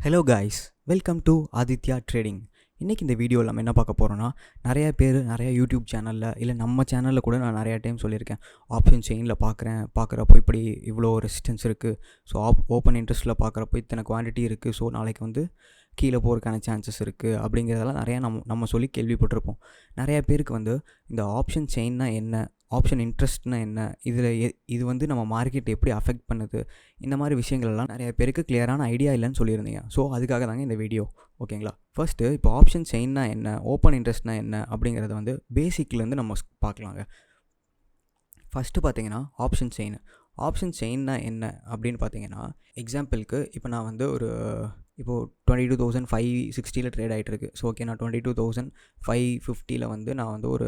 Hello guys, welcome to Aditya trading. இன்றைக்கி இந்த வீடியோவில் நம்ம என்ன பார்க்க போகிறோன்னா, நிறையா பேர் நிறையா யூடியூப் சேனலில் இல்லை நம்ம சேனலில் கூட நான் நிறையா டைம் சொல்லியிருக்கேன். ஆப்ஷன் செயினில் பார்க்குறப்போ இப்படி இவ்வளோ ரெசிஸ்டன்ஸ் இருக்குது. ஸோ ஓப்பன் இன்ட்ரெஸ்ட்டில் பார்க்குறப்போ இத்தனை குவான்டிட்டி இருக்குது. ஸோ நாளைக்கு வந்து கீழே போகிறதுக்கான சான்சஸ் இருக்குது அப்படிங்கிறதெல்லாம் நிறையா நம்ம சொல்லி கேள்விப்பட்டிருப்போம். நிறையா பேருக்கு வந்து இந்த ஆப்ஷன் செயின்னா என்ன, ஆப்ஷன் இன்ட்ரெஸ்ட்னா என்ன, இது வந்து நம்ம மார்க்கெட் எப்படி அஃபெக்ட் பண்ணுது, இந்த மாதிரி விஷயங்கள்லாம் நிறைய பேருக்கு கிளியரான ஐடியா இல்லைன்னு சொல்லியிருந்தீங்க. ஸோ அதுக்காக தாங்க இந்த வீடியோ. ஓகேங்களா? ஃபர்ஸ்ட்டு இப்போ ஆப்ஷன் செயின்னா என்ன, ஓப்பன் இன்ட்ரெஸ்ட்னா என்ன அப்படிங்கிறத வந்து பேசிக்லேருந்து நம்ம பார்க்கலாங்க. ஃபஸ்ட்டு பார்த்தீங்கன்னா ஆப்ஷன் செயின்னா என்ன அப்படின்னு பார்த்தீங்கன்னா, எக்ஸாம்பிளுக்கு இப்போ நான் வந்து இப்போது 22,560 ட்ரேட் ஆகிட்டுருக்கு. ஸோ ஓகே, நான் 22,550 வந்து நான் வந்து ஒரு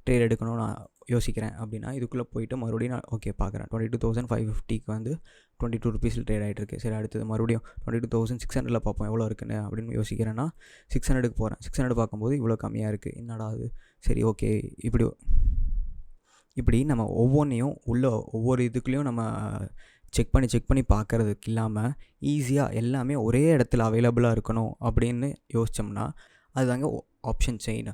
ட்ரேட் எடுக்கணும்னு நான் யோசிக்கிறேன் அப்படின்னா, இதுக்குள்ளே போயிட்டு மறுபடியும் நான் ஓகே பார்க்குறேன். 22,550க்கு வந்து 22 ருபீஸில் ட்ரேட் ஆகிட்டுருக்கு. சரி, அடுத்தது மறுபடியும் 22,600 பார்ப்போம் எவ்வளோ இருக்குன்னு அப்படின்னு யோசிக்கிறேன்னா 600க்கு போகிறேன். 600 பார்க்கும்போது இவ்வளோ கம்மியாக இருக்குது, என்னடா அது. சரி ஓகே, இப்படி நம்ம ஒவ்வொன்றையும் ஒவ்வொரு இதுக்குள்ளேயும் நம்ம செக் பண்ணி பார்க்குறதுக்கு இல்லாமல் ஈஸியாக எல்லாமே ஒரே இடத்துல அவைலபிளாக இருக்கணும் அப்படின்னு யோசித்தோம்னா அதுதாங்க ஆப்ஷன் செயின்.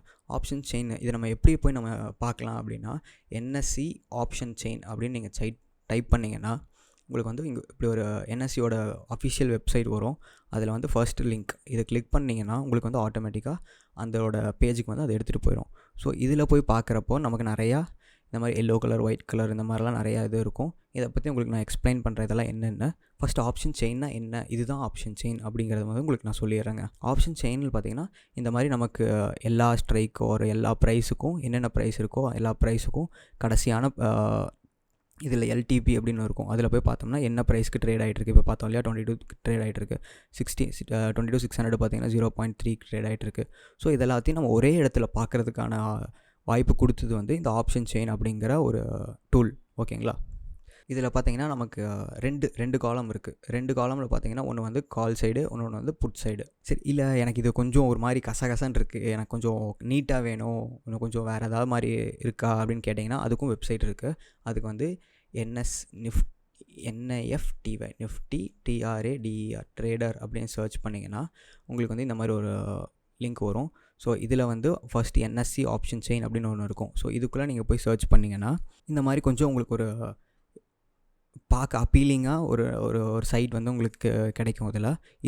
இதை நம்ம எப்படி போய் நம்ம பார்க்கலாம் அப்படின்னா, என்எஸ்சி ஆப்ஷன் செயின் அப்படின்னு நீங்கள் டைப் பண்ணிங்கன்னா உங்களுக்கு வந்து இங்கே இப்படி ஒரு என்எஸ்சியோட அஃபிஷியல் வெப்சைட் வரும். அதில் வந்து ஃபர்ஸ்ட் லிங்க் இதை கிளிக் பண்ணிங்கன்னா உங்களுக்கு வந்து ஆட்டோமேட்டிக்காக அதோட பேஜுக்கு வந்து அதை எடுத்துகிட்டு போயிடும். ஸோ இதில் போய் பார்க்குறப்போ நமக்கு நிறையா இந்த மாதிரி எல்லோ கலர், ஒயிட் கலர், இந்த மாதிரிலாம் நிறையா இது இருக்கும். இதை பற்றி உங்களுக்கு நான் எக்ஸ்பிளைன் பண்ணுறேன் இதெல்லாம் என்னென்ன. ஃபஸ்ட்டு ஆப்ஷன் செயின்னா என்ன, இதுதான் ஆப்ஷன் செயின் அப்படிங்கிறது வந்து உங்களுக்கு நான் சொல்லிடுறேங்க. ஆப்ஷன் செயினில் பார்த்தீங்கன்னா இந்த மாதிரி நமக்கு எல்லா ஸ்ட்ரைக்கோ ஒரு எல்லா ப்ரைஸுக்கும் என்னென்ன ப்ரைஸ் இருக்கோ எல்லா ப்ரைஸுக்கும் கடைசியான இதில் எல்டிபி அப்படின்னு இருக்கும். அதில் போய் பார்த்தோம்னா என்ன ப்ரைஸ்க்கு ட்ரேட் ஆகிட்டுருக்கு. இப்போ பார்த்தோம் இல்லையா, 22 ட்ரேட் ஆகிட்டுருக்கு. 22,600 பார்த்தீங்கன்னா 0.3 ட்ரேட் ஆகிட்டுருக்கு. ஸோ இதெல்லாத்தையும் நம்ம ஒரே இடத்துல பார்க்குறதுக்கான வாய்ப்பு கொடுத்தது வந்து இந்த ஆப்ஷன் செயின் அப்படிங்கிற ஒரு டூல். ஓகேங்களா? இதில் பார்த்தீங்கன்னா நமக்கு ரெண்டு காலம் இருக்குது. 2 காலமில் பார்த்தீங்கன்னா ஒன்று வந்து கால் சைடு, ஒன்று வந்து புட் சைடு. சரி, இல்லை எனக்கு இது கொஞ்சம் ஒரு மாதிரி கசகசன்னு இருக்குது, எனக்கு கொஞ்சம் நீட்டாக வேணும், இன்னும் கொஞ்சம் வேறு ஏதாவது மாதிரி இருக்கா அப்படின்னு கேட்டிங்கன்னா அதுக்கும் வெப்சைட் இருக்குது. அதுக்கு வந்து NIFTY நிஃப்டி TRADER ட்ரேடர் அப்படின்னு சர்ச் பண்ணிங்கன்னா உங்களுக்கு வந்து இந்த மாதிரி ஒரு லிங்க் வரும். ஸோ இதில் வந்து ஃபர்ஸ்ட் என்எஸ்சி ஆப்ஷன் செயின் அப்படின்னு ஒன்று இருக்கும். ஸோ இதுக்குள்ளே நீங்கள் போய் சர்ச் பண்ணிங்கன்னா இந்த மாதிரி கொஞ்சம் உங்களுக்கு ஒரு பார்க்க அப்பீலிங்காக ஒரு சைட் வந்து உங்களுக்கு கிடைக்கும்.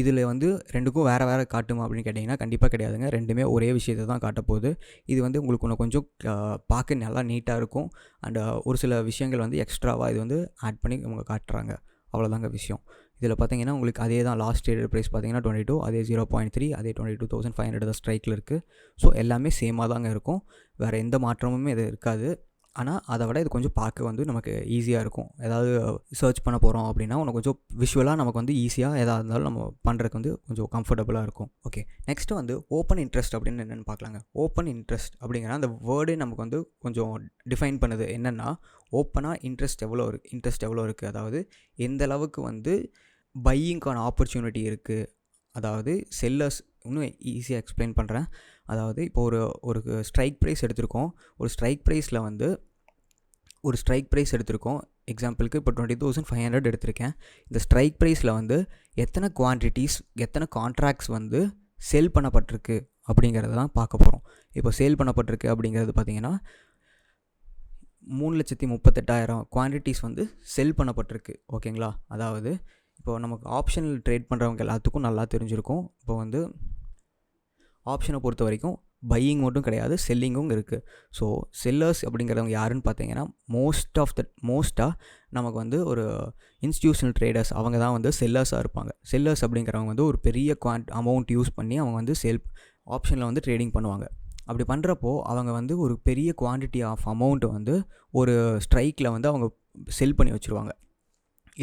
இதில் வந்து ரெண்டுக்கும் வேறு காட்டுமா அப்படின்னு கேட்டிங்கன்னா கண்டிப்பாக கிடையாதுங்க. ரெண்டுமே ஒரே விஷயத்தை தான் காட்டப்போகுது. இது வந்து உங்களுக்கு ஒன்று கொஞ்சம் பார்க்க நல்லா நீட்டாக இருக்கும். அண்ட் ஒரு சில விஷயங்கள் வந்து எக்ஸ்ட்ராவாக இது வந்து ஆட் பண்ணி அவங்க காட்டுறாங்க. அவ்வளோதாங்க விஷயம். இதில் பார்த்தீங்கன்னா உங்களுக்கு அதே தான் லாஸ்ட் ட்ரேடட் ப்ரைஸ் பார்த்தீங்கன்னா 22, அதே 0.3, அதே 22,500 தான் ஸ்ட்ரைக்கில் இருக்குது. ஸோ எல்லாமே சேமாக தாங்க இருக்கும், வேறு எந்த மாற்றமுமே இது இருக்காது. ஆனால் அதை விட இது கொஞ்சம் பார்க்க வந்து நமக்கு ஈஸியாக இருக்கும். ஏதாவது சர்ச் பண்ண போகிறோம் அப்படின்னா ஒன்று கொஞ்சம் விஷுவலாக நமக்கு வந்து ஈஸியாக எதாக இருந்தாலும் நம்ம பண்ணுறதுக்கு வந்து கொஞ்சம் கம்ஃபர்டபுளாக இருக்கும். ஓகே, நெக்ஸ்ட்டு வந்து ஓப்பன் இன்ட்ரெஸ்ட் அப்படின்னு என்னென்னு பார்க்கலாங்க. ஓப்பன் இன்ட்ரெஸ்ட் அப்படிங்கிற அந்த வேர்டே நமக்கு வந்து கொஞ்சம் டிஃபைன் பண்ணுது. என்னென்னா, ஓப்பனாக இன்ட்ரெஸ்ட் எவ்வளோ இருக்குது, அதாவது எந்த அளவுக்கு வந்து பையிங்கான ஆப்பர்ச்சுனிட்டி இருக்குது. அதாவது செல்லர்ஸ், இன்னும் ஈஸியாக எக்ஸ்பிளைன் பண்ணுறேன். அதாவது இப்போ ஒரு ஸ்ட்ரைக் ப்ரைஸ் எடுத்திருக்கோம். ஒரு ஸ்ட்ரைக் ப்ரைஸ் எடுத்திருக்கோம். எக்ஸாம்பிளுக்கு இப்போ 20,500 எடுத்திருக்கேன். இந்த ஸ்ட்ரைக் ப்ரைஸில் வந்து எத்தனை குவான்டிட்டிஸ், எத்தனை கான்ட்ராக்ட்ஸ் வந்து செல் பண்ணப்பட்டிருக்கு அப்படிங்கிறத தான் பார்க்க போகிறோம். இப்போ சேல் பண்ணப்பட்டிருக்கு அப்படிங்கிறது பார்த்திங்கன்னா 3,38,000 குவான்டிட்டிஸ் வந்து செல் பண்ணப்பட்டிருக்கு. ஓகேங்களா? அதாவது இப்போது நமக்கு ஆப்ஷனில் ட்ரேட் பண்ணுறவங்க எல்லாத்துக்கும் நல்லா தெரிஞ்சிருக்கும். இப்போ வந்து ஆப்ஷனை பொறுத்த வரைக்கும் பையிங் மட்டும் கிடையாது, செல்லிங்கும் இருக்குது. ஸோ செல்லர்ஸ் அப்படிங்கிறவங்க யாருன்னு பார்த்தீங்கன்னா மோஸ்ட்டாக நமக்கு வந்து ஒரு இன்ஸ்டிடியூஷனல் ட்ரேடர்ஸ் அவங்க தான் வந்து செல்லர்ஸாக இருப்பாங்க. செல்லர்ஸ் அப்படிங்கிறவங்க வந்து ஒரு பெரிய அமௌண்ட் யூஸ் பண்ணி அவங்க வந்து ஆப்ஷனில் வந்து ட்ரேடிங் பண்ணுவாங்க. அப்படி பண்ணுறப்போ அவங்க வந்து ஒரு பெரிய குவான்டிட்டி ஆஃப் அமௌண்ட்டை வந்து ஒரு ஸ்ட்ரைக்கில் வந்து அவங்க செல் பண்ணி வச்சுருவாங்க.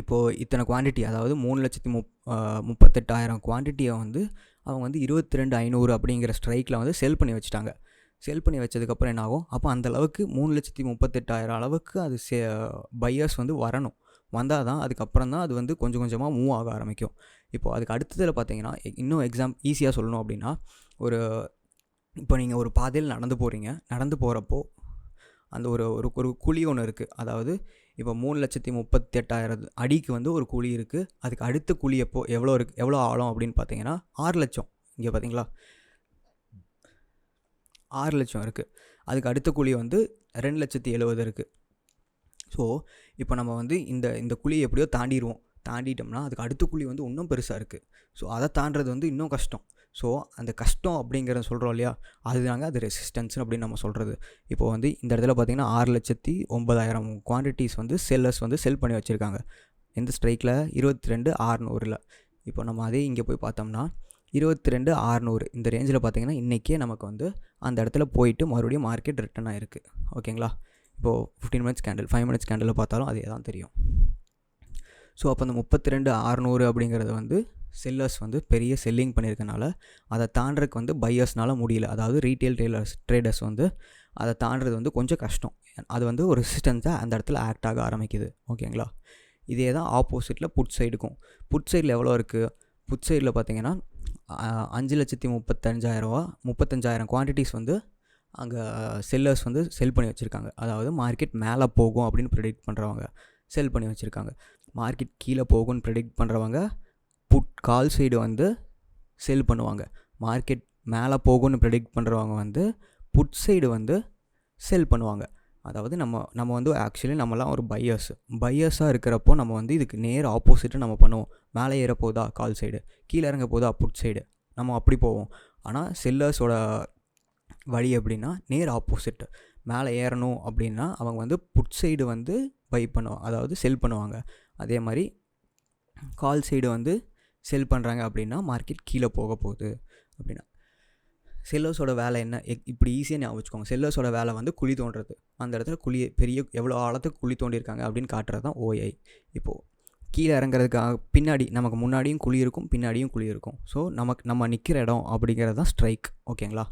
இப்போது இத்தனை குவான்டிட்டி, அதாவது 3,38,000 குவான்டிட்டியை வந்து அவங்க வந்து 22,500 அப்படிங்கிற ஸ்ட்ரைக்கில் வந்து செல் பண்ணி வச்சுட்டாங்க. செல் பண்ணி வச்சதுக்கப்புறம் என்ன ஆகும், அப்போ அந்தளவுக்கு 3,38,000 அளவுக்கு அது பையர்ஸ் வந்து வந்தால் தான் அதுக்கப்புறம் தான் அது வந்து கொஞ்சம் கொஞ்சமாக மூவ் ஆக ஆரம்பிக்கும். இப்போது அதுக்கு அடுத்ததில் பார்த்தீங்கன்னா இன்னும் ஈஸியாக சொல்லணும் அப்படின்னா, இப்போ நீங்கள் ஒரு பாதையில் நடந்து போகிறப்போ அந்த ஒரு குழி ஒன்று இருக்குது. அதாவது இப்போ 3,38,000 அடிக்கு வந்து ஒரு குழி இருக்குது. அதுக்கு அடுத்த குழி எவ்வளோ ஆழம் அப்படின்னு பார்த்தீங்கன்னா 6 லட்சம். இங்கே பார்த்தீங்களா 6 லட்சம் இருக்குது. அதுக்கு அடுத்த குழி வந்து 2,70,000 இருக்குது. ஸோ இப்போ நம்ம வந்து இந்த குழியை எப்படியோ தாண்டிட்டோம்னா அதுக்கு அடுத்த குழி வந்து இன்னும் பெருசாக இருக்குது. ஸோ அதை தாண்டுறது வந்து இன்னும் கஷ்டம். ஸோ அந்த கஷ்டம் அப்படிங்கிறத சொல்கிறோம் இல்லையா, அது ரெசிஸ்டன்ஸ் அப்படின்னு நம்ம சொல்கிறது. இப்போ வந்து இந்த இடத்துல பார்த்திங்கன்னா 6,09,000 குவான்டிட்டிஸ் வந்து செல்லர்ஸ் வந்து செல் பண்ணி வச்சுருக்காங்க. எந்த ஸ்ட்ரைக்கில் 22,600. இப்போ நம்ம அதே இங்கே போய் பார்த்தோம்னா 22,600 இந்த ரேஞ்சில் பார்த்திங்கன்னா இன்றைக்கே நமக்கு வந்து அந்த இடத்துல போயிட்டு மறுபடியும் மார்க்கெட் ரிட்டர்ன் ஆகிருக்கு. ஓகேங்களா. இப்போது 15 மினிட்ஸ் கேண்டில் 5 மினிட்ஸ் கேண்டில் பார்த்தாலும் அதே தான் தெரியும். ஸோ அப்போ அந்த 32,600 அப்படிங்கிறது வந்து செல்லர்ஸ் வந்து பெரிய செல்லிங் பண்ணியிருக்கனால அதை தாண்டறதுக்கு வந்து பையர்ஸ்னால் முடியல. அதாவது ரீட்டெயில் ட்ரேடர்ஸ் வந்து அதை தாண்டது வந்து கொஞ்சம் கஷ்டம். அது வந்து ஒரு ரெசிஸ்டன்ஸாக அந்த இடத்துல ஆக்ட் ஆக ஆரம்பிக்குது. ஓகேங்களா. இதே தான் ஆப்போசிட்டில் புட் சைடுக்கும். புட் சைடில் எவ்வளோ இருக்குது, புட் சைடில் பார்த்தீங்கன்னா 5,35,000 குவான்டிட்டிஸ் வந்து அங்கே செல்லர்ஸ் வந்து செல் பண்ணி வச்சுருக்காங்க. அதாவது மார்க்கெட் மேலே போகும் அப்படின்னு ப்ரெடிக்ட் பண்ணுறவங்க செல் பண்ணி வச்சுருக்காங்க. மார்க்கெட் கீழே போகும்னு ப்ரெடிக்ட் பண்ணுறவங்க புட் கால் சைடு வந்து செல் பண்ணுவாங்க. மார்க்கெட் மேலே போகும்னு ப்ரெடிக்ட் பண்ணுறவங்க வந்து புட் சைடு வந்து செல் பண்ணுவாங்க. அதாவது நம்ம வந்து ஆக்சுவலி நம்மலாம் ஒரு பையர்ஸாக இருக்கிறப்போ நம்ம வந்து இதுக்கு நேர் ஆப்போசிட்டு நம்ம பண்ணுவோம். மேலே ஏற போதா கால் சைடு, கீழே இறங்க போதா புட் சைடு, நம்ம அப்படி போவோம். ஆனால் செல்லர்ஸோட வழி எப்படின்னா நேர் ஆப்போசிட். மேலே ஏறணும் அப்படின்னா அவங்க வந்து புட் சைடு வந்து பை பண்ணுவாங்க, அதாவது செல் பண்ணுவாங்க. அதே மாதிரி கால் சைடு வந்து செல் பண்ணுறாங்க அப்படின்னா மார்க்கெட் கீழே போக போகுது அப்படின்னா. செல்லர்ஸோட வேலை என்ன, இப்படி ஈஸியாக ஞாபகம் வச்சுக்கோங்க. செல்லர்ஸோட வேலை வந்து குழி தோண்டுறது. அந்த இடத்துல எவ்வளோ ஆழத்துக்கு குழி தோண்டியிருக்காங்க அப்படின்னு காட்டுறது தான் ஓஐ. இப்போது கீழே இறங்குறதுக்காக பின்னாடி நமக்கு முன்னாடியும் குழி இருக்கும், பின்னாடியும் குழி இருக்கும். ஸோ நம்ம நிற்கிற இடம் அப்படிங்கிறது தான் ஸ்ட்ரைக். ஓகேங்களா.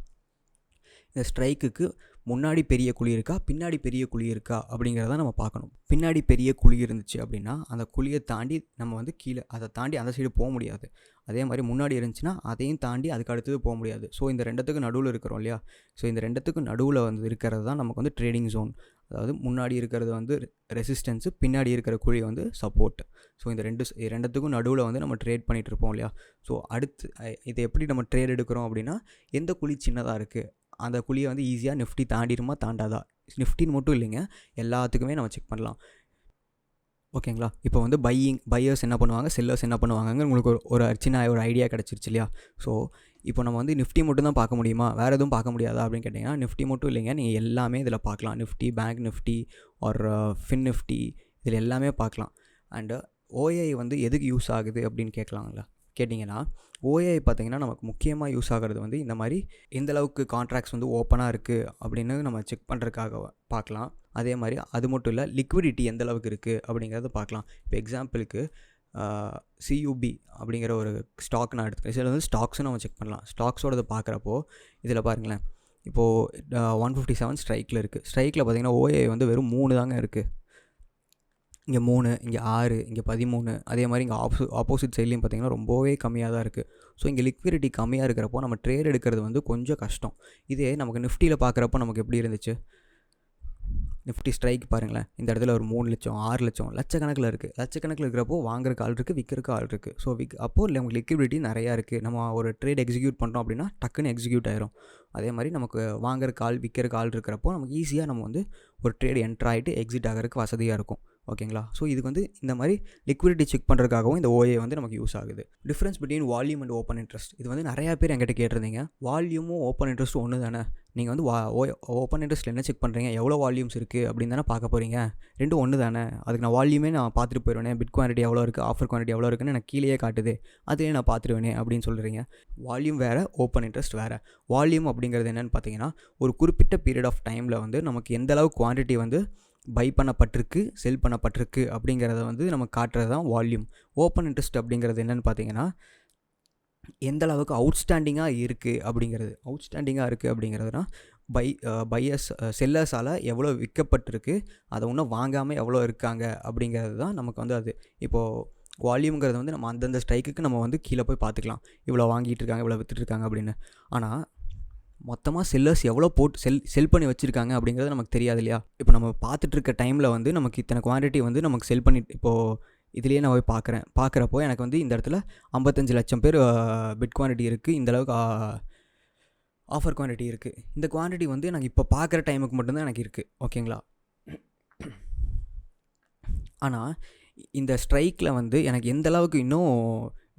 இந்த ஸ்ட்ரைக்குக்கு முன்னாடி பெரிய குழி இருக்கா, பின்னாடி பெரிய குழி இருக்கா அப்படிங்கிறத நம்ம பார்க்கணும். பின்னாடி பெரிய குழி இருந்துச்சு அப்படின்னா அந்த குழியை தாண்டி நம்ம வந்து கீழே அதை தாண்டி அந்த சைடு போக முடியாது. அதே மாதிரி முன்னாடி இருந்துச்சுன்னா அதையும் தாண்டி அதுக்கு அடுத்தது போக முடியாது. ஸோ இந்த ரெண்டுத்துக்கு நடுவில் இருக்கிறோம் இல்லையா, ஸோ இந்த ரெண்டுத்துக்கு நடுவில் வந்து இருக்கிறது தான் நமக்கு வந்து ட்ரேடிங் ஜோன். அதாவது முன்னாடி இருக்கிறது வந்து ரெசிஸ்டன்ஸு, பின்னாடி இருக்கிற குழி வந்து சப்போர்ட். ஸோ இந்த ரெண்டுத்துக்கும் நடுவில் வந்து நம்ம ட்ரேட் பண்ணிகிட்டு இருப்போம் இல்லையா. ஸோ அடுத்து இதை எப்படி நம்ம ட்ரேட் எடுக்கிறோம் அப்படின்னா, எந்த குழி சின்னதாக இருக்குது அந்த குழியை வந்து ஈஸியாக நிஃப்டி தாண்டிடுமா தாண்டாதா, நிஃப்டின்னு மட்டும் இல்லைங்க எல்லாத்துக்குமே நம்ம செக் பண்ணலாம். ஓகேங்களா. இப்போ வந்து பையர்ஸ் என்ன பண்ணுவாங்க, செல்லர்ஸ் என்ன பண்ணுவாங்கன்னு உங்களுக்கு ஒரு சின்ன ஒரு ஐடியா கிடச்சிருச்சு இல்லையா. ஸோ இப்போ நம்ம வந்து நிஃப்டி மட்டும் தான் பார்க்க முடியுமா, வேறு எதுவும் பார்க்க முடியாதா அப்படின்னு கேட்டிங்கன்னா நிஃப்டி மட்டும் இல்லைங்க, நீங்கள் எல்லாமே இதில் பார்க்கலாம். நிஃப்டி, பேங்க் நிஃப்டி ஒரு ஃபின் நிஃப்டி, இதில் எல்லாமே பார்க்கலாம். அண்டு ஓஐ வந்து எதுக்கு யூஸ் ஆகுது அப்படின்னு கேட்டிங்கன்னா ஓஐ பார்த்திங்கன்னா நமக்கு முக்கியமாக யூஸ் ஆகிறது வந்து இந்த மாதிரி எந்தளவுக்கு கான்ட்ராக்ட்ஸ் வந்து ஓப்பனாக இருக்குது அப்படின்னு நம்ம செக் பண்ணுறதுக்காக பார்க்கலாம். அதே மாதிரி அது மட்டும் இல்லை, லிக்விடிட்டி எந்த அளவுக்கு இருக்குது அப்படிங்கிறத பார்க்கலாம். இப்போ எக்ஸாம்பிளுக்கு சியூபி அப்படிங்கிற ஒரு ஸ்டாக் நான் எடுத்துக்கிறேன். இதில் வந்து ஸ்டாக்ஸும் நம்ம செக் பண்ணலாம். ஸ்டாக்ஸோடது பார்க்குறப்போ இதில் பாருங்களேன், இப்போது 157 ஸ்ட்ரைக்கில் இருக்குது. ஸ்ட்ரைக்கில் பார்த்திங்கன்னா ஓஐ வந்து வெறும் 3 தாங்க இருக்குது. இங்கே 3, இங்கே 6, இங்கே 13. அதே மாதிரி இங்கே ஆப்போசிட் சைட்லேயும் பார்த்திங்கன்னா ரொம்பவே கம்மியாக தான் இருக்குது. ஸோ இங்கே லிக்விடிட்டி கம்மியாக இருக்கிறப்போ நம்ம ட்ரேட் எடுக்கிறது வந்து கொஞ்சம் கஷ்டம். இதே நமக்கு நிஃப்டியில் பார்க்குறப்போ நமக்கு எப்படி இருந்துச்சு, நிஃப்டி ஸ்ட்ரைக் பாருங்களேன், இந்த இடத்துல ஒரு 3 லட்சம் 6 லட்சம் லட்சக்கணக்கில் இருக்குது. லட்சக்கணக்கில் இருக்கிறப்போ வாங்குறக்கு ஆள் இருக்குது, விற்கிறக்கு ஆள் இருக்குது. ஸோ அப்போது நமக்கு லிக்விடிட்டி நிறையா இருக்குது. நம்ம ஒரு ட்ரேட் எக்ஸிக்யூட் பண்ணுறோம் அப்படின்னா டக்குன்னு எக்ஸிக்யூட் ஆயிரும். அதே மாதிரி நமக்கு வாங்குறக்கு ஆள் விற்கிறக்கு ஆள் இருக்கிறப்போ நமக்கு ஈஸியாக நம்ம வந்து ஒரு ட்ரேட் என்ட்ரு ஆகிட்டு எக்ஸிட் ஆகிறதுக்கு வசதியாக இருக்கும். ஓகேங்களா. ஸோ இதுக்கு வந்து இந்த மாதிரி லிக்விடிட்டி செக் பண்ணுறதுக்காகவும் இந்த ஓஏ வந்து நமக்கு யூஸ் ஆகுது. Difference between volume and open interest, இது வந்து நிறையா பேர் என்கிட்ட கேட்டிருந்தீங்க. வால்யூமும் ஓப்பன் இன்ட்ரெஸ்ட்டும் ஒன்று தானே, நீங்கள் வந்து ஓப்பன் இன்ட்ரெஸ்ட்டில் என்ன செக் பண்ணுறீங்க, எவ்வளோ வால்யூம்ஸ் இருக்குது அப்படின்னு தானே பார்க்க போகிறீங்க. ரெண்டும் ஒன்று தானே. அதுக்கு நான் வால்யூமே நான் பார்த்துட்டு போயிடுவேனே, பிட் குவான்டிட்டி எவ்வளோ இருக்குது, ஆஃபர் குவான்டிட்டி எவ்வளோ இருக்குன்னு எனக்கு கீழே காட்டுது, அதுலேயே நான் பார்த்துருவேனே அப்படின்னு சொல்கிறீங்க. வால்யூம் வேறு, ஓப்பன் இன்ட்ரெஸ்ட் வேறு. வால்யூம் அப்படிங்கிறது என்னென்னு பார்த்தீங்கன்னா, ஒரு குறிப்பிட்ட பீரியட் ஆஃப் டைமில் வந்து நமக்கு எந்தளவு குவான்டிட்டி வந்து பை பண்ணப்பட்டிருக்கு, செல் பண்ணப்பட்டிருக்கு அப்படிங்கிறத வந்து நம்ம காட்டுறது தான் வால்யூம். ஓப்பன் இன்ட்ரெஸ்ட் அப்படிங்கிறது என்னென்னு பார்த்தீங்கன்னா, எந்த அளவுக்கு அவுட்ஸ்டாண்டிங்காக இருக்குது அப்படிங்கிறதுனா பையர்ஸ் செல்லர்ஸால் எவ்வளோ விற்கப்பட்டிருக்கு, அதை இன்னும் வாங்காமல் எவ்வளோ இருக்காங்க அப்படிங்கிறது தான் நமக்கு வந்து அது. இப்போது வால்யூம்ங்கிறது வந்து நம்ம அந்தந்த ஸ்ட்ரைக்குக்கு நம்ம வந்து கீழே போய் பார்த்துக்கலாம், இவ்வளோ வாங்கிட்டு இருக்காங்க, இவ்வளோ விற்றுட்ருக்காங்க அப்படின்னு. ஆனால் மொத்தமாக செல்லர்ஸ் எவ்வளோ போட்டு செல் பண்ணி வச்சுருக்காங்க அப்படிங்கிறது நமக்கு தெரியாது இல்லையா. இப்போ நம்ம பார்த்துட்டு இருக்க டைமில் வந்து நமக்கு இத்தனை குவான்டிட்டி வந்து நமக்கு செல் பண்ணி, இப்போது இதுலேயே நான் போய் பார்க்குறப்போ எனக்கு வந்து இந்த இடத்துல 55 லட்சம் பேர் பிட் குவான்டிட்டி இருக்குது, இந்தளவுக்கு ஆஃபர் குவான்டிட்டி இருக்குது. இந்த குவான்டிட்டி வந்து எனக்கு இப்போ பார்க்குற டைமுக்கு மட்டும்தான் எனக்கு இருக்குது, ஓகேங்களா. ஆனால் இந்த ஸ்ட்ரைக்கில் வந்து எனக்கு எந்த அளவுக்கு இன்னும்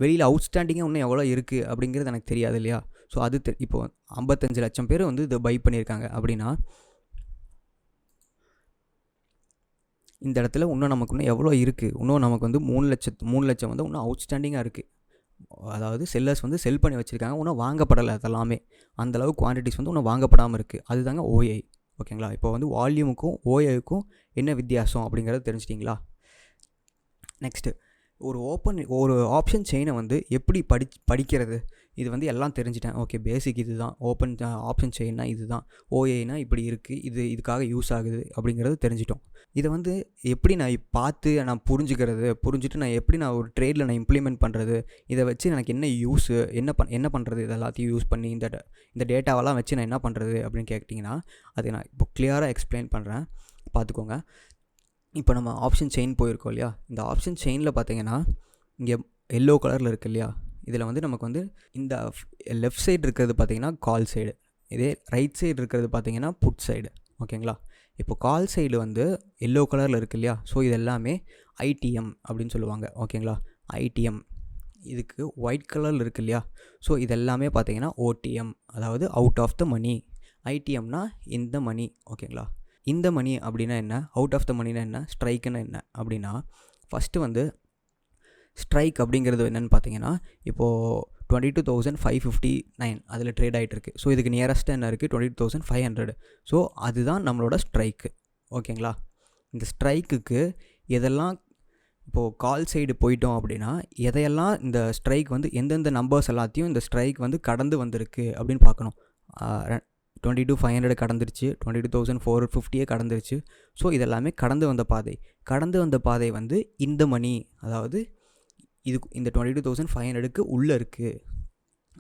வெளியில் அவுட்ஸ்டாண்டிங்காக இன்னும் எவ்வளோ இருக்குது அப்படிங்கிறது எனக்கு தெரியாது இல்லையா. ஸோ அது இப்போது 55 லட்சம் பேர் வந்து இதை பை பண்ணியிருக்காங்க அப்படின்னா இந்த இடத்துல இன்னும் நமக்கு இன்னும் எவ்வளோ இருக்குது, இன்னும் நமக்கு வந்து 3 லட்சம் வந்து இன்னும் அவுட்ஸ்டாண்டிங்காக இருக்குது. அதாவது செல்லர்ஸ் வந்து செல் பண்ணி வச்சுருக்காங்க, இன்னும் வாங்கப்படலை. அதெல்லாமே அந்தளவு குவான்டிட்டிஸ் வந்து இன்னும் வாங்கப்படாமல் இருக்குது. அதுதாங்க ஓஐ, ஓகேங்களா. இப்போ வந்து வால்யூமுக்கும் ஓஐக்கும் என்ன வித்தியாசம் அப்படிங்கிறத தெரிஞ்சிட்டிங்களா. நெக்ஸ்ட்டு ஒரு ஆப்ஷன் செயினை வந்து எப்படி படிக்கிறது, இது வந்து எல்லாம் தெரிஞ்சிட்டேன். ஓகே, பேசிக் இது தான். ஆப்ஷன் செயின்னா இது தான், ஓஏனா இப்படி இருக்குது, இதுக்காக யூஸ் ஆகுது அப்படிங்கிறது தெரிஞ்சிட்டோம். இதை வந்து எப்படி நான் பார்த்து நான் புரிஞ்சுட்டு நான் எப்படி நான் ஒரு ட்ரேடில் நான் இம்ப்ளிமெண்ட் பண்ணுறது, இதை வச்சு எனக்கு என்ன யூஸு, என்ன பண்ணுறது, இது எல்லாத்தையும் யூஸ் பண்ணி இந்த டேட்டாவெல்லாம் வச்சு நான் என்ன பண்ணுறது அப்படின்னு கேட்டிங்கன்னா, அதை நான் இப்போ கிளியராக எக்ஸ்பிளைன் பண்ணுறேன், பார்த்துக்கோங்க. இப்போ நம்ம ஆப்ஷன் செயின் போயிருக்கோம் இல்லையா. இந்த ஆப்ஷன் செயினில் பார்த்தீங்கன்னா இங்கே எல்லோ கலரில் இருக்குது இல்லையா. இதில் வந்து நமக்கு வந்து இந்த லெஃப்ட் சைடு இருக்கிறது பார்த்திங்கன்னா கால் சைடு, இதே ரைட் சைடு இருக்கிறது பார்த்திங்கன்னா புட் சைடு, ஓகேங்களா. இப்போ கால் சைடு வந்து எல்லோ கலரில் இருக்குது இல்லையா. ஸோ இது எல்லாமே ஐடிஎம் அப்படின்னு சொல்லுவாங்க, ஓகேங்களா. ஐடிஎம். இதுக்கு ஒயிட் கலரில் இருக்குது இல்லையா. ஸோ இதெல்லாமே பார்த்திங்கன்னா ஓடிஎம், அதாவது அவுட் ஆஃப் த மணி. ஐடிஎம்னா இந்த மணி, ஓகேங்களா. இந்த மணி அப்படின்னா என்ன, அவுட் ஆஃப் த மணினா என்ன, ஸ்ட்ரைக்குன்னா என்ன அப்படின்னா, ஃபஸ்ட்டு வந்து ஸ்ட்ரைக் அப்படிங்கிறது என்னென்னு பார்த்தீங்கன்னா, இப்போது 22,559 அதில் ட்ரேட் ஆகிட்டு இருக்குது. ஸோ இதுக்கு நியரஸ்ட்டாக என்ன இருக்குது, 22,500. ஸோ அதுதான் நம்மளோட ஸ்ட்ரைக்கு, ஓகேங்களா. இந்த ஸ்ட்ரைக்குக்கு எதெல்லாம் இப்போது கால் சைடு போயிட்டோம் அப்படின்னா எதையெல்லாம் இந்த ஸ்ட்ரைக் வந்து எந்தெந்த நம்பர்ஸ் எல்லாத்தையும் இந்த ஸ்ட்ரைக் வந்து கடந்து வந்திருக்கு அப்படின்னு பார்க்கணும். 22,500 கடந்துருச்சு, 22,450 கடந்துருச்சு. ஸோ இதெல்லாமே கடந்து வந்த பாதை வந்து இந்த மணி, அதாவது இந்த 22,500க்கு உள்ளே இருக்குது,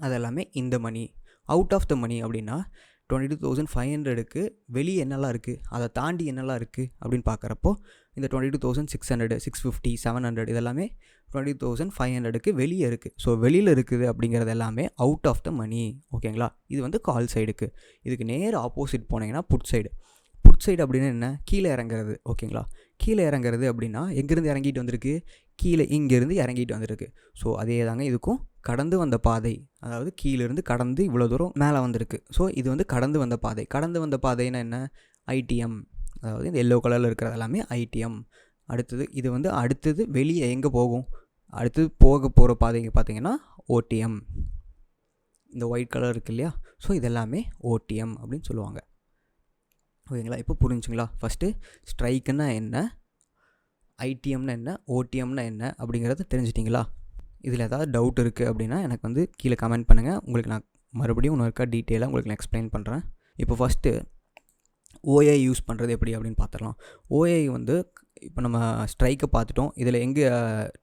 அதெல்லாமே இந்த மணி. அவுட் ஆஃப் த மணி அப்படின்னா 22,500க்கு வெளியே என்னெல்லாம் இருக்குது, அதை தாண்டி என்னெல்லாம் இருக்குது அப்படின்னு பார்க்குறப்போ இந்த 22,600, 650, 700 இதெல்லாமே 22,500க்கு வெளியே இருக்குது. ஸோ வெளியில் இருக்குது அப்படிங்கிறது எல்லாமே அவுட் ஆஃப் த மணி, ஓகேங்களா. இது வந்து கால் சைடுக்கு. இதுக்கு நேர் ஆப்போசிட் போனீங்கன்னா புட் சைடு அப்படின்னா என்ன, கீழே இறங்குறது, ஓகேங்களா. கீழே இறங்குறது அப்படின்னா எங்கேருந்து இறங்கிட்டு வந்திருக்கு, இங்கேருந்து இறங்கிட்டு வந்திருக்கு. ஸோ அதே தாங்க இதுக்கும் கடந்து வந்த பாதை, அதாவது கீழேருந்து கடந்து இவ்வளோ தூரம் மேலே வந்திருக்கு. ஸோ இது வந்து கடந்து வந்த பாதைன்னா என்ன, ஐடிஎம், அதாவது இந்த எல்லோ கலரில் இருக்கிறது எல்லாமே ஐடிஎம். இது வந்து அடுத்தது வெளியே எங்கே போகும், அடுத்தது போக போகிற பாதைங்க பார்த்தீங்கன்னா ஓடிஎம். இந்த ஒயிட் கலர் இருக்குது இல்லையா. ஸோ இதெல்லாமே ஓடிஎம் அப்படின்னு சொல்லுவாங்க, ஓகேங்களா. இப்போ புரிஞ்சுங்களா. ஃபஸ்ட்டு ஸ்ட்ரைக்குன்னா என்ன, ஐடிஎம்னா என்ன, ஓடிஎம்னா என்ன அப்படிங்கிறத தெரிஞ்சிட்டிங்களா. இதில் ஏதாவது டவுட் இருக்குது அப்படின்னா எனக்கு வந்து கீழே கமெண்ட் பண்ணுங்கள், உங்களுக்கு நான் மறுபடியும் இன்னொருக்கா டீட்டெயிலாக உங்களுக்கு நான் எக்ஸ்பிளைன் பண்ணுறேன். இப்போ ஃபஸ்ட்டு ஓஏ யூஸ் பண்ணுறது எப்படி அப்படின்னு பார்த்துடலாம். ஓஏ வந்து இப்போ நம்ம ஸ்ட்ரைக்கை பார்த்துட்டோம். இதில் எங்கே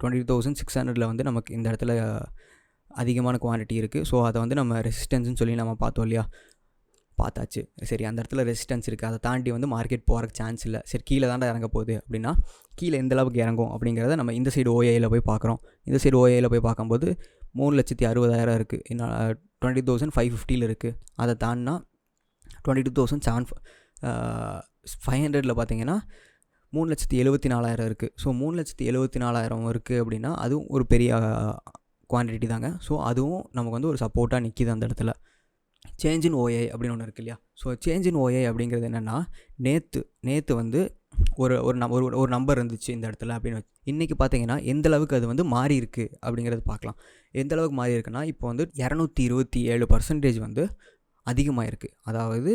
20,600 வந்து நமக்கு இந்த இடத்துல அதிகமான குவான்டிட்டி இருக்குது. ஸோ அதை வந்து நம்ம ரெசிஸ்டன்ஸ்னு சொல்லி நம்ம பார்த்தோம் இல்லையா, பார்த்தாச்சு. சரி, அந்த இடத்துல ரெசிஸ்டன்ஸ் இருக்குது, அதை தாண்டி வந்து மார்க்கெட் போகிறக்கு சான்ஸ் இல்லை. சரி, கீழே தாண்டா இறங்க போகுது அப்படின்னா கீழே எந்த அளவுக்கு இறங்கும் அப்படிங்கிறத நம்ம இந்த சைடு ஓஏயில் போய் பார்க்குறோம். இந்த சைடு ஓஏயில் போய் பார்க்கும்போது 3,60,000 இருக்குது, இன்னும் 20,550 இருக்குது. அதை தாண்டினா 22,500 பார்த்தீங்கன்னா 3,74,000 இருக்குது. ஸோ 3,74,000 இருக்குது அப்படின்னா அதுவும் ஒரு பெரிய குவான்டிட்டி தாங்க. ஸோ அதுவும் நமக்கு வந்து ஒரு சப்போர்ட்டாக நிற்கிது அந்த இடத்துல. சேஞ்ச் இன் ஓஏ அப்படின்னு ஒன்று இருக்குது இல்லையா. ஸோ சேஞ்ச் இன் ஓஏ அப்படிங்கிறது என்னென்னா, நேற்று வந்து ஒரு நம்பர் இருந்துச்சு இந்த இடத்துல அப்படின்னு இன்றைக்கி பார்த்தீங்கன்னா எந்த அளவுக்கு அது வந்து மாறி இருக்குது அப்படிங்கிறது பார்க்கலாம். எந்த அளவுக்கு மாறி இருக்குன்னா, இப்போ வந்து 227% வந்து அதிகமாக இருக்குது. அதாவது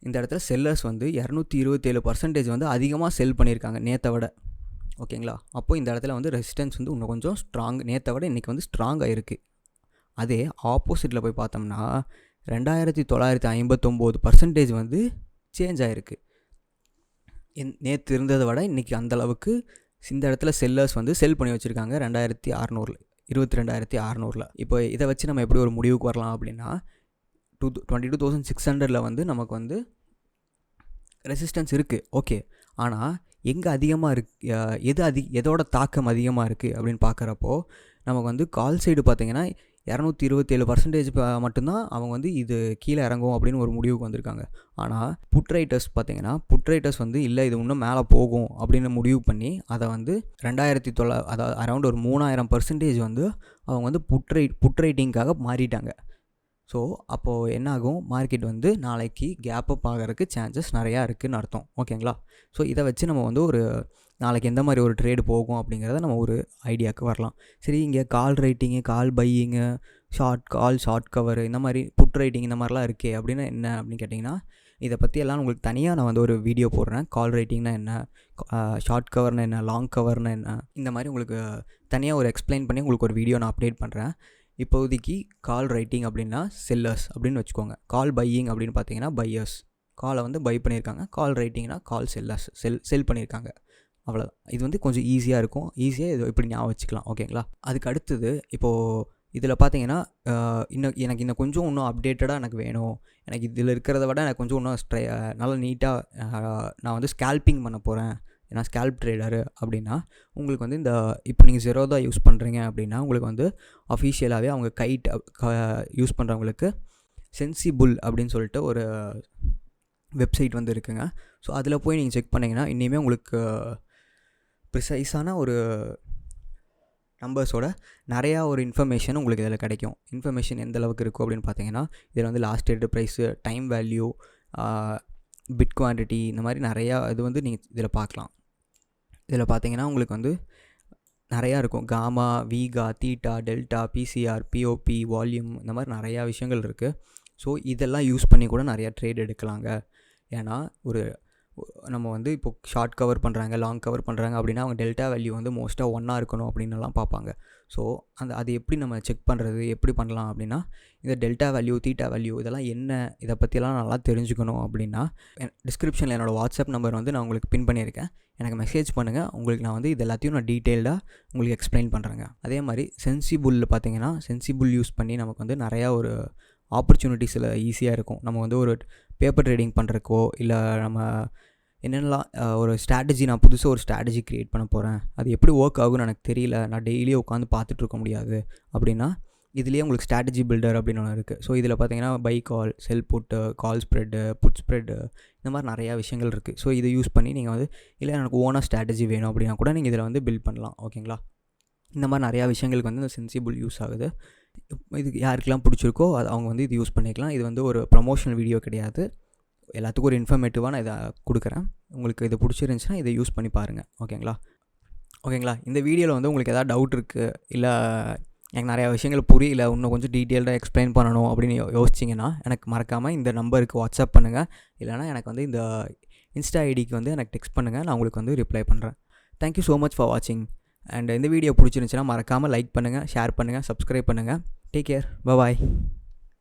இந்த இடத்துல செல்லர்ஸ் வந்து 227% வந்து அதிகமாக செல் பண்ணியிருக்காங்க நேற்றை விட, ஓகேங்களா. அப்போது இந்த இடத்துல வந்து ரெசிஸ்டன்ஸ் வந்து இன்னும் கொஞ்சம் நேற்றை விட இன்றைக்கி வந்து ஸ்ட்ராங்காக இருக்குது. அதே ஆப்போசிட்டில் போய் பார்த்தோம்னா 2,959% வந்து சேஞ்ச் ஆகிருக்கு. நேற்று இருந்ததை விட இன்றைக்கி அந்தளவுக்கு இந்த இடத்துல செல்லர்ஸ் வந்து செல் பண்ணி வச்சுருக்காங்க 22,600. இப்போ இதை வச்சு நம்ம எப்படி ஒரு முடிவுக்கு வரலாம் அப்படின்னா, 22,600 வந்து நமக்கு வந்து ரெசிஸ்டன்ஸ் இருக்குது. ஓகே, ஆனால் எங்கே அதிகமாக எதோட தாக்கம் அதிகமாக இருக்குது அப்படின்னு பார்க்குறப்போ நமக்கு வந்து கால் சைடு பார்த்திங்கன்னா 227% மட்டும்தான் அவங்க வந்து இது கீழே இறங்கும் அப்படின்னு ஒரு முடிவுக்கு வந்திருக்காங்க. ஆனால் புட் ரைட்டர்ஸ் வந்து இல்லை இது இன்னும் மேலே போகும் அப்படின்னு முடிவு பண்ணி அதை வந்து 2,900 அதாவது அரௌண்ட் ஒரு 3,000% வந்து அவங்க வந்து புட் ரைட்டிங்காக மாறிட்டாங்க. ஸோ அப்போது என்னாகும், மார்க்கெட் வந்து நாளைக்கு கேப் அப் ஆகிறதுக்கு சான்சஸ் நிறையா இருக்குதுன்னு அர்த்தம். ஓகேங்களா? ஸோ இதை வச்சு நம்ம வந்து ஒரு நாளைக்கு எந்த மாதிரி ஒரு ட்ரேடு போகும் அப்படிங்கிறத நம்ம ஒரு ஐடியாவுக்கு வரலாம். சரி, இங்கே கால் ரைட்டிங்கு, கால் பையிங்கு, ஷார்ட் கவர், இந்த மாதிரி புட் ரைட்டிங் இந்த மாதிரிலாம் இருக்கே அப்படின்னா என்ன அப்படின்னு கேட்டிங்கன்னா, இதை பற்றியெல்லாம் உங்களுக்கு தனியாக நான் வந்து ஒரு வீடியோ போடுறேன். கால் ரைட்டிங்னா என்ன, ஷார்ட் கவர்னா என்ன, லாங் கவர்னா என்ன, இந்த மாதிரி உங்களுக்கு தனியாக ஒரு எக்ஸ்பிளைன் பண்ணி உங்களுக்கு ஒரு வீடியோ நான் அப்டேட் பண்ணுறேன். இப்போதைக்கு கால் ரைட்டிங் அப்படின்னா செல்லர்ஸ் அப்படின்னு வச்சுக்கோங்க. கால் பையிங் அப்படின்னு பார்த்தீங்கன்னா பையர்ஸ், காலை வந்து பை பண்ணியிருக்காங்க. கால் ரைட்டிங்னா கால் செல்லர்ஸ், செல் பண்ணியிருக்காங்க. அவ்வளோதான். இது வந்து கொஞ்சம் ஈஸியாக இருக்கும். ஈஸியாக இது இப்படி ஞாபகம் வச்சுக்கலாம். ஓகேங்களா? அதுக்கு அடுத்தது இப்போது இதில் பார்த்தீங்கன்னா எனக்கு கொஞ்சம் இன்னும் அப்டேட்டடாக எனக்கு வேணும், எனக்கு இதில் இருக்கிறத விட எனக்கு கொஞ்சம் இன்னும் நல்லா நீட்டாக நான் வந்து ஸ்கேல்பிங் பண்ண போகிறேன், ஏன்னா ஸ்கேல்ப் ட்ரேடரு அப்படின்னா உங்களுக்கு வந்து இப்போ நீங்கள் ஜெரோதா யூஸ் பண்ணுறீங்க அப்படின்னா உங்களுக்கு வந்து அஃபிஷியலாகவே அவங்க யூஸ் பண்ணுறவங்களுக்கு சென்சிபுல் அப்படின்னு சொல்லிட்டு ஒரு வெப்சைட் வந்து இருக்குங்க. ஸோ அதில் போய் நீங்கள் செக் பண்ணிங்கன்னா இனிமேல் உங்களுக்கு ப்ரிசைஸான ஒரு நம்பர்ஸோட நிறையா ஒரு இன்ஃபர்மேஷன் உங்களுக்கு இதில் கிடைக்கும். இன்ஃபர்மேஷன் எந்த அளவுக்கு இருக்கும் அப்படின்னு பார்த்தீங்கன்னா இதில் வந்து last date price, time value, bid quantity, இந்த மாதிரி நிறையா இது வந்து நீங்கள் இதில் பார்க்கலாம். இதில் பார்த்தீங்கன்னா உங்களுக்கு வந்து நிறையா இருக்கும். Gamma, vega, theta, delta, PCR, POP, volume, இந்த மாதிரி நிறையா விஷயங்கள் இருக்குது. ஸோ இதெல்லாம் யூஸ் பண்ணி கூட நிறையா ட்ரேட் எடுக்கலாங்க. ஏன்னா நம்ம வந்து இப்போ ஷார்ட் கவர் பண்ணுறாங்க, லாங் கவர் பண்ணுறாங்க அப்படின்னா அவங்க டெல்டா வேல்யூ வந்து மோஸ்ட்டாக 1 இருக்கணும் அப்படின்னுலாம் பார்ப்பாங்க. ஸோ அது எப்படி நம்ம செக் பண்ணுறது, எப்படி பண்ணலாம் அப்படின்னா இந்த டெல்டா வேல்யூ, தீட்டா வேல்யூ இதெல்லாம் என்ன, இதை பற்றியெல்லாம் நல்லா தெரிஞ்சுக்கணும் அப்படின்னா டிஸ்கிரிப்ஷனில் என்னோடய வாட்ஸ்அப் நம்பர் வந்து நான் உங்களுக்கு பின் பண்ணியிருக்கேன். எனக்கு மெசேஜ் பண்ணுங்கள். உங்களுக்கு நான் வந்து இது எல்லாத்தையும் நான் டீட்டெயில்டாக உங்களுக்கு எக்ஸ்பிளைன் பண்ணுறேங்க. அதே மாதிரி சென்சிபுல்லில் பார்த்தீங்கன்னா சென்சிபுல் யூஸ் பண்ணி நமக்கு வந்து நிறையா ஒரு ஆப்பர்ச்சுனிட்டிஸில் ஈஸியாக இருக்கும். நம்ம வந்து ஒரு பேப்பர் ட்ரேடிங் பண்ணுறக்கோ இல்லை நம்ம என்னென்னலாம் ஒரு ஸ்ட்ராட்டஜி, நான் புதுசாக ஒரு ஸ்ட்ராட்டஜி க்ரியேட் பண்ண போகிறேன், அது எப்படி ஒர்க் ஆகும்னு எனக்கு தெரியல, நான் டெய்லியும் உட்காந்து பார்த்துட்ருக்க முடியாது அப்படின்னா இதுலேயே உங்களுக்கு ஸ்ட்ராட்டஜி பில்டர் அப்படின்னு ஒன்று இருக்குது. ஸோ இதில் பார்த்தீங்கன்னா பை கால், செல் புட்டு, கால் ஸ்ப்ரெட்டு, புட் ஸ்ப்ரெட்டு, இந்த மாதிரி நிறையா விஷயங்கள் இருக்குது. ஸோ இதை யூஸ் பண்ணி நீங்கள் வந்து இல்லை எனக்கு ஓனாக ஸ்ட்ராட்டஜி வேணும் அப்படின்னா கூட நீங்கள் இதில் வந்து பில்ட் பண்ணலாம். ஓகேங்களா? இந்த மாதிரி நிறையா விஷயங்களுக்கு வந்து இந்த சென்சிபுல் யூஸ் ஆகுது. இது யாருக்கெல்லாம் பிடிச்சிருக்கோ அவங்க வந்து இது யூஸ் பண்ணிக்கலாம். இது வந்து ஒரு ப்ரமோஷனல் வீடியோ கிடையாது, எல்லாத்துக்கும் ஒரு இன்ஃபர்மேட்டிவாக நான் இதை கொடுக்குறேன். உங்களுக்கு இது பிடிச்சிருந்துச்சுன்னா இதை யூஸ் பண்ணி பாருங்கள். ஓகேங்களா? இந்த வீடியோவில் வந்து உங்களுக்கு எதாவது டவுட் இருக்குது, இல்லை எனக்கு நிறையா விஷயங்கள் புரியல, இன்னும் கொஞ்சம் டீட்டெயில்டாக எக்ஸ்பிளைன் பண்ணணும் அப்படின்னு யோசிச்சிங்கன்னா எனக்கு மறக்காமல் இந்த நம்பருக்கு வாட்ஸ்அப் பண்ணுங்கள். இல்லைனா எனக்கு வந்து இந்த இன்ஸ்டா ஐடிக்கு வந்து எனக்கு டெக்ஸ்ட் பண்ணுங்கள், நான் உங்களுக்கு வந்து ரிப்ளை பண்ணுறேன். தேங்க்யூ ஸோ மச் ஃபார் வாட்சிங். அண்ட் இந்த வீடியோ பிடிச்சிருந்துச்சுன்னா மறக்காமல் லைக் பண்ணுங்கள், ஷேர் பண்ணுங்கள், சப்ஸ்கிரைப் பண்ணுங்கள். Take care. பாய்.